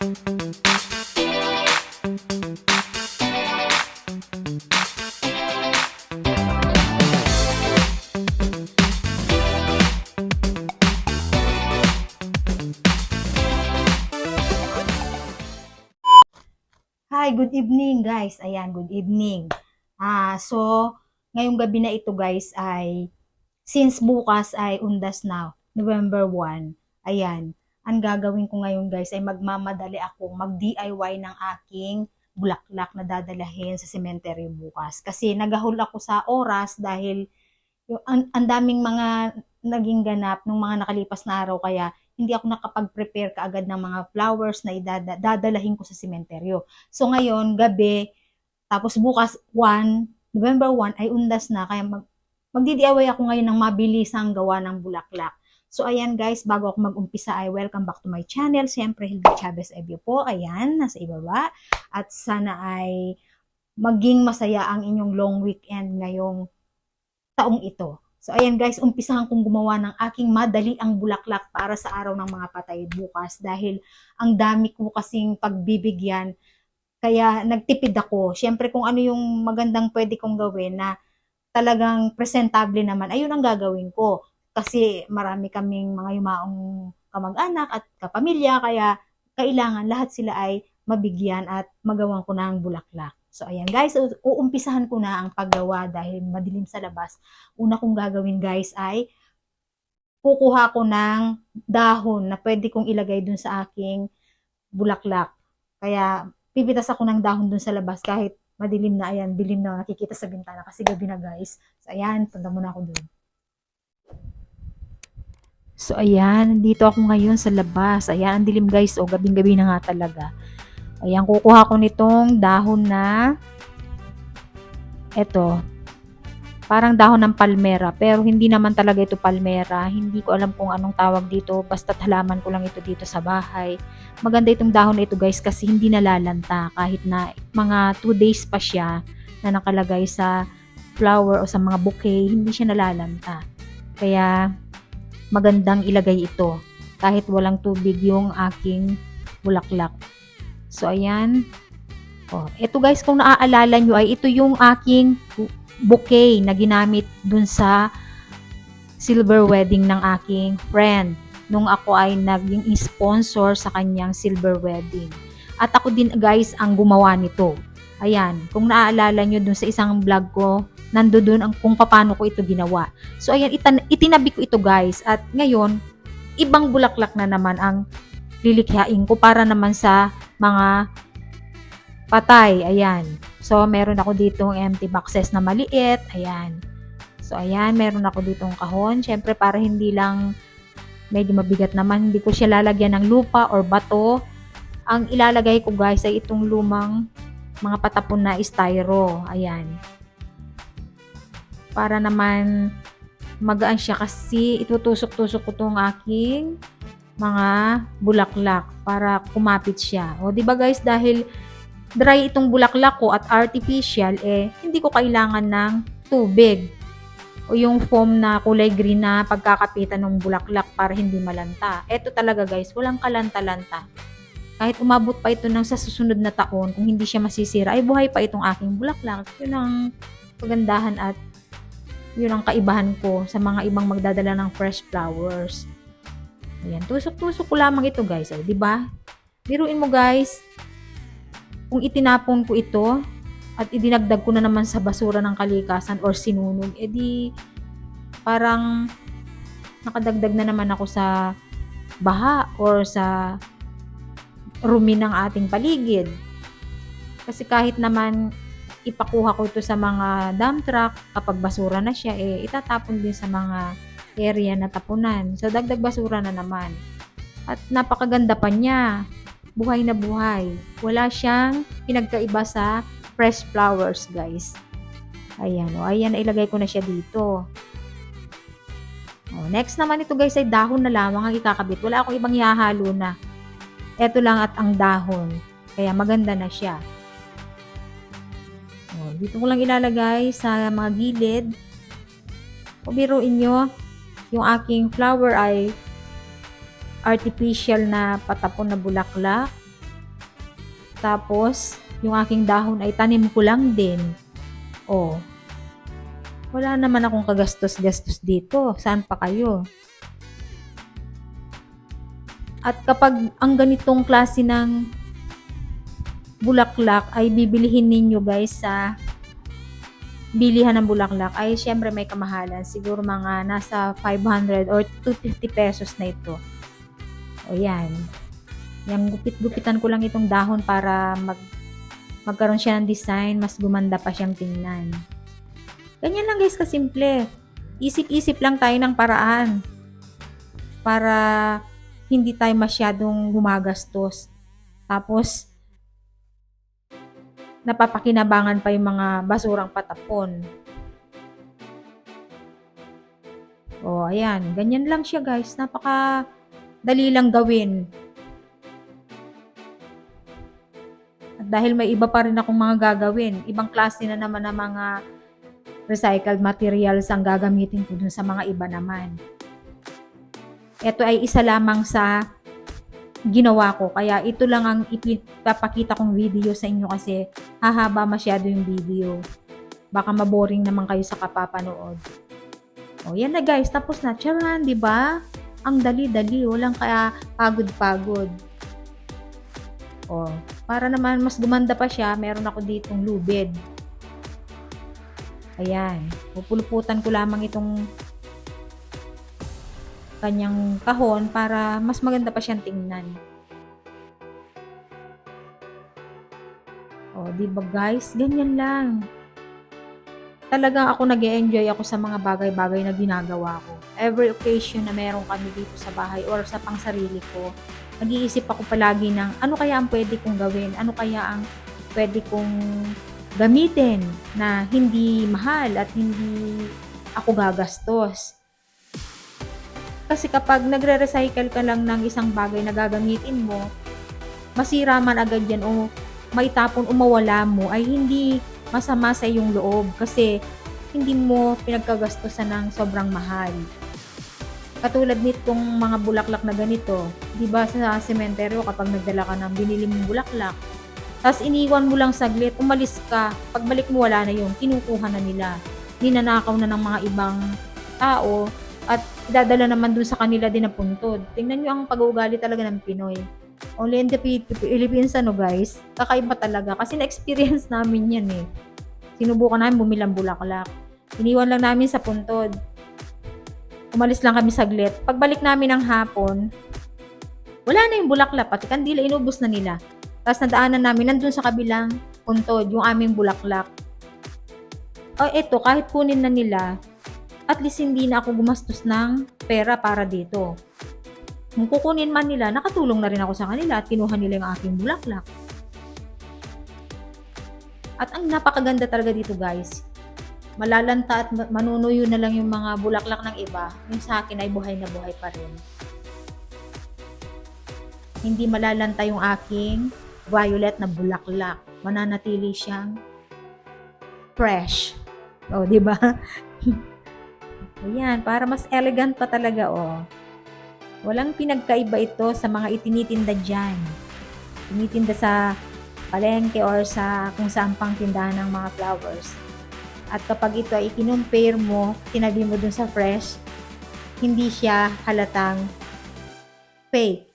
Hi, good evening guys. Ayan, good evening. So ngayong gabi na ito guys ay since bukas ay undas na, November 1. Ayan, ang gagawin ko ngayon guys ay magmamadali akong mag-DIY ng aking bulaklak na dadalahin sa cemetery bukas. Kasi nagahol ako sa oras dahil yung ang daming mga naging ganap nung mga nakalipas na araw kaya hindi ako nakapag-prepare kaagad ng mga flowers na dadalahin ko sa sementeryo. So ngayon, gabi, tapos bukas 1, November 1 ay undas na kaya magdi-DIY ako ngayon ng mabilisang gawa ng bulaklak. So ayan guys, bago ako mag-umpisa ay welcome back to my channel. Siyempre, Hilda Chavez Evio po. Ayan, nasa ibaba. At sana ay maging masaya ang inyong long weekend ngayong taong ito. So ayan guys, umpisahan kong gumawa ng aking madali ang bulaklak para sa araw ng mga patay bukas dahil ang dami ko kasing pagbibigyan kaya nagtipid ako. Siyempre kung ano yung magandang pwede kong gawin na talagang presentable naman, ayun ang gagawin ko. Kasi marami kaming mga yumaong kamag-anak at kapamilya kaya kailangan lahat sila ay mabigyan at magawan ko ng bulaklak. So ayan guys, uumpisahan ko na ang paggawa dahil madilim sa labas. Una kong gagawin guys ay kukuha ko ng dahon na pwede kong ilagay dun sa aking bulaklak. Kaya pipitas ako ng dahon dun sa labas kahit madilim na, ayan, dilim na nakikita sa bintana kasi gabi na guys. So ayan, punta muna ako dun. So ayan, dito ako ngayon sa labas. Ayan, ang dilim guys, gabing-gabi na nga talaga. Ayan, kukuha ko nitong dahon na eto, parang dahon ng palmera, pero hindi naman talaga ito palmera. Hindi ko alam kung anong tawag dito, basta halaman ko lang ito dito sa bahay. Maganda itong dahon na ito guys kasi hindi nalalanta kahit na mga 2 days pa siya na nakalagay sa flower o sa mga bouquet, hindi siya nalalanta. Kaya magandang ilagay ito kahit walang tubig yung aking bulaklak. So ayan. Ito guys, kung naaalala nyo ay ito yung aking bouquet na ginamit dun sa silver wedding ng aking friend nung ako ay naging sponsor sa kanyang silver wedding. At ako din guys ang gumawa nito. Ayan, kung naaalala nyo dun sa isang vlog ko, nandoon ang kung paano ko ito ginawa. So ayan, itinabi ko ito guys at ngayon, ibang bulaklak na naman ang lilikhain ko para naman sa mga patay. Ayan. So, meron ako ditong empty boxes na maliit. Ayan. So, ayan. Meron ako ditong kahon. Siyempre, para hindi lang medyo mabigat naman, hindi ko siya lalagyan ng lupa or bato. Ang ilalagay ko guys ay itong lumang mga patapon na styro. Ayan. Para naman magaan siya kasi itutusok-tusok ko itong aking mga bulaklak para kumapit siya. O, diba guys, dahil dry itong bulaklak ko at artificial, hindi ko kailangan ng tubig o yung foam na kulay green na pagkakapitan ng bulaklak para hindi malanta. Ito talaga guys, walang kalanta-lanta. Kahit umabot pa ito ng sa susunod na taon, kung hindi siya masisira, ay buhay pa itong aking bulaklak. Yun ang pagandahan at yun ang kaibahan ko sa mga ibang magdadala ng fresh flowers. Ayan, tusok-tusok ko lamang ito guys. O, diba? Biruin mo guys, kung itinapon ko ito at idinagdag ko na naman sa basura ng kalikasan or sinunog, edi parang nakadagdag na naman ako sa baha or sa rumi ng ating paligid. Kasi kahit naman ipakuha ko ito sa mga dump truck, kapag basura na siya, itatapon din sa mga area na tapunan. So, dagdag basura na naman. At napakaganda pa niya. Buhay na buhay. Wala siyang pinagkaiba sa fresh flowers, guys. Ayan, ayan, ilagay ko na siya dito. Next naman ito, guys, ay dahon na lamang ang ikakabit. Wala akong ibang ihahalo na. Ito lang at ang dahon. Kaya maganda na siya. Dito ko lang ilalagay sa mga gilid. Kung biruin nyo, yung aking flower ay artificial na patapon na bulaklak. Tapos, yung aking dahon ay tanim ko lang din. Oh, wala naman akong kagastos-gastos dito. Saan pa kayo? At kapag ang ganitong klase ng bulaklak ay bibilihin ninyo guys sa bilihan ng bulaklak, ay syempre may kamahalan. Siguro mga nasa 500 or 250 pesos na ito. O yan. Yung gupit-gupitan ko lang itong dahon para magkaroon siya ng design, mas gumanda pa siyang tingnan. Ganyan lang guys kasimple. Isip-isip lang tayo ng paraan para hindi tayo masyadong gumagastos. Tapos, napapakinabangan pa yung mga basurang patapon. O, ayan. Ganyan lang siya guys. Napaka dali lang gawin. At dahil may iba pa rin akong mga gagawin, ibang klase na naman ng mga recycled materials ang gagamitin ko dun sa mga iba naman. Ito ay isa lamang sa ginawa ko. Kaya ito lang ang ipapakita kong video sa inyo kasi hahaba masyado yung video. Baka maboring naman kayo sa kapapanood. O, yan na guys. Tapos na. Charan, di ba? Ang dali-dali. Walang kaya pagod-pagod. O, para naman mas gumanda pa siya, meron ako ditong lubid. Ayan. Pupuluputan ko lamang itong kanyang kahon para mas maganda pa siyang tingnan. O, di ba guys? Ganyan lang. Talagang ako nag-e-enjoy ako sa mga bagay-bagay na ginagawa ko. Every occasion na meron kami dito sa bahay or sa pangsarili ko, nag-iisip ako palagi ng ano kaya ang pwede kong gawin? Ano kaya ang pwede kong gamitin na hindi mahal at hindi ako gagastos? Kasi kapag nagre-recycle ka lang ng isang bagay na gagamitin mo, masira man agad yan o maitapon o mawala mo, ay hindi masama sa iyong loob kasi hindi mo pinagkagastosan ng sobrang mahal. Katulad nitong mga bulaklak na ganito, di ba sa sementeryo kapag nagdala ka ng binili mong bulaklak, tapos iniwan mo lang saglit, umalis ka, pagbalik mo wala na yun, kinukuha na nila, ninanakaw na ng mga ibang tao, at dadala naman dun sa kanila din na puntod. Tingnan nyo ang pag-uugali talaga ng Pinoy. Only in the Philippines, ano guys, kakaiba talaga. Kasi na-experience namin yan eh. Sinubukan namin bumilang bulaklak. Iniwan lang namin sa puntod. Umalis lang kami saglit. Pagbalik namin ng hapon, wala na yung bulaklak. Pati kandila, inubos na nila. Tapos nadaanan namin, nandun sa kabilang puntod, yung aming bulaklak. O eto, kahit kunin na nila, at least hindi na ako gumastos ng pera para dito. Kung kukunin man nila, nakatulong na rin ako sa kanila at kinuha nila yung aking bulaklak. At ang napakaganda talaga dito guys, malalanta at manunuyo na lang yung mga bulaklak ng iba, yung sa akin ay buhay na buhay pa rin. Hindi malalanta yung aking violet na bulaklak. Mananatili siyang fresh. O, di ba? Ayan, para mas elegant pa talaga, oh. Walang pinagkaiba ito sa mga itinitinda dyan. Tinitinda sa palengke or sa kung saan pang tindahan ng mga flowers. At kapag ito ay i-compare mo, tinabi mo dun sa fresh, hindi siya halatang fake.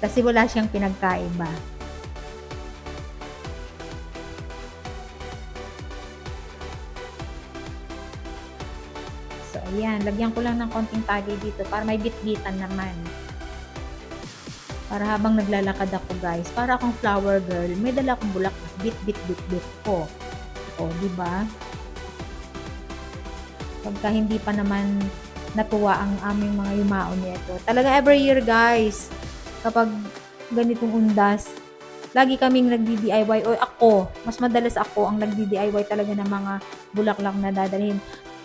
Kasi wala siyang pinagkaiba. So, ayan. Lagyan ko lang ng konting tagay dito para may bit-bitan naman. Para habang naglalakad ako, guys, para akong flower girl, may dala akong bulaklak. Bit ko. O, diba? Pagka hindi pa naman natuwa ang aming mga yumaon nito. Talaga every year, guys, kapag ganitong undas, lagi kaming nagdi-DIY o ako, mas madalas ako ang nagdi-DIY talaga ng mga bulaklak na dadalhin.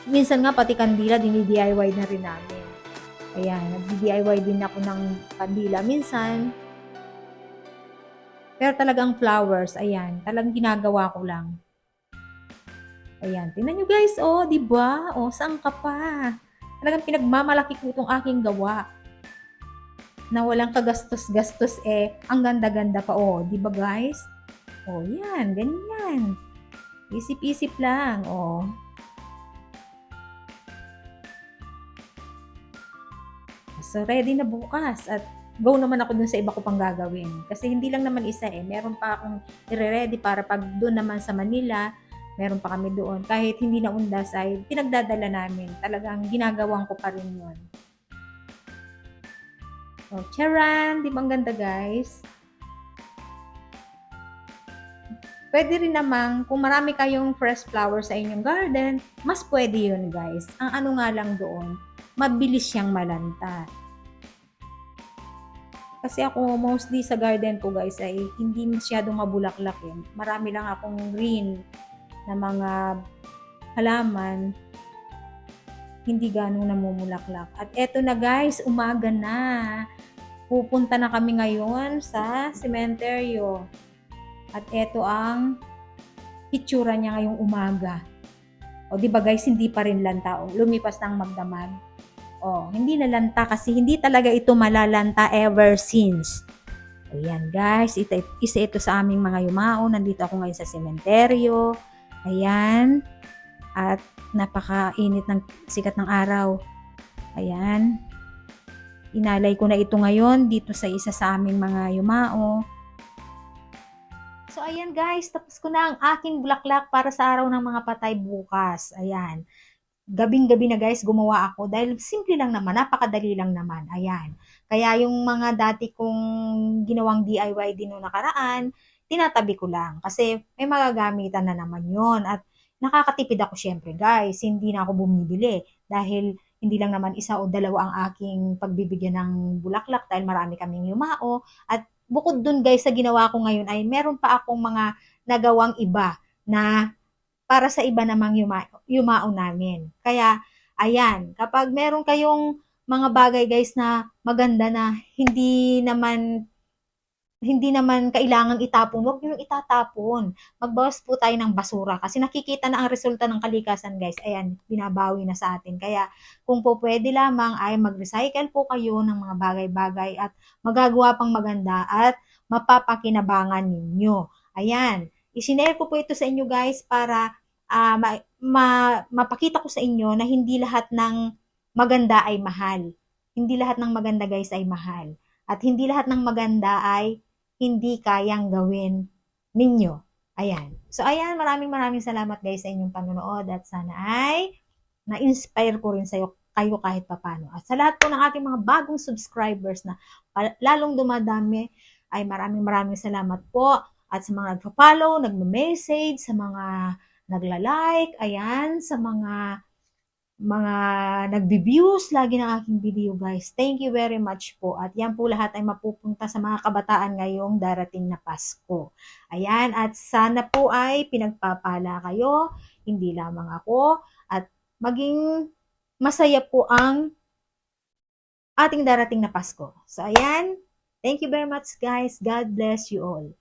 Minsan nga pati kandila dini-DIY na rin namin. Ayan, nagdi-DIY din ako ng kandila minsan. Pero talagang flowers, ayan, talagang ginagawa ko lang. Ayan, tingnan nyo guys, oh, di ba? Oh, saan ka pa? Talagang pinagmamalaki ko itong aking gawa. na walang kagastos-gastos ang ganda-ganda pa. Oh, 'di ba guys? Oh, yan, ganyan. Isip-isip lang, oh. So, ready na bukas at go naman ako dun sa iba ko pang gagawin. Kasi hindi lang naman isa meron pa akong ire-ready para pag doon naman sa Manila, meron pa kami doon. Kahit hindi na undas ay pinagdadala namin. Talagang ginagawan ko pa rin yun. So, charan! Di ba ang ganda guys? Pwede rin namang, kung marami kayong fresh flowers sa inyong garden, mas pwede yun guys. Ang ano nga lang doon, mabilis siyang malanta. Kasi ako, mostly sa garden ko guys, ay hindi masyadong mabulaklak Marami lang akong green na mga halaman, hindi ganong namumulaklak. At eto na guys, umaga na. Pupunta na kami ngayon sa sementeryo. At eto ang itsura niya ngayong umaga. O di ba guys, hindi pa rin lanta. O, lumipas ng magdamag. Oh, hindi nalanta kasi hindi talaga ito malalanta ever since. Ayan guys, isa ito sa aming mga yumao. Nandito ako ngayon sa sementeryo. Ayan. At napakainit ng sikat ng araw. Ayan. Inalay ko na ito ngayon dito sa isa sa aming mga yumao. So ayan guys, tapos ko na ang aking bulaklak para sa araw ng mga patay bukas. Ayan. Gabing-gabi na guys, gumawa ako dahil simple lang naman, napakadali lang naman. Ayan. Kaya yung mga dati kong ginawang DIY din noong nakaraan, tinatabi ko lang kasi may magagamitan na naman yon. At nakakatipid ako syempre guys, hindi na ako bumibili dahil hindi lang naman isa o dalawa ang aking pagbibigyan ng bulaklak dahil marami kaming yumao. At bukod dun guys sa ginawa ko ngayon ay meron pa akong mga nagawang iba na para sa iba namang yumao namin. Kaya, ayan, kapag meron kayong mga bagay guys na maganda na hindi naman kailangang itapon, huwag niyo itatapon. Magbawas po tayo ng basura kasi nakikita na ang resulta ng kalikasan guys. Ayan, binabawi na sa atin. Kaya kung po pwede lamang ay mag-recycle po kayo ng mga bagay-bagay at magagawa pang maganda at mapapakinabangan ninyo. Ayan, isinare ko po ito sa inyo guys para mapakita ko sa inyo na hindi lahat ng maganda ay mahal. Hindi lahat ng maganda guys ay mahal. At hindi lahat ng maganda ay hindi kayang gawin ninyo. Ayan. So, ayan, maraming salamat guys sa inyong panonood at sana ay na-inspire ko rin kayo kahit papano. At sa lahat po ng aking mga bagong subscribers na lalong dumadami, ay maraming salamat po. At sa mga nagpa-follow, nagme-message, sa mga nagla-like, ayan, sa mga nagbi-views lagi ng aking video guys. Thank you very much po. At yan po lahat ay mapupunta sa mga kabataan ngayong darating na Pasko. Ayan, at sana po ay pinagpapala kayo, hindi lamang ako, at maging masaya po ang ating darating na Pasko. So ayan, thank you very much guys. God bless you all.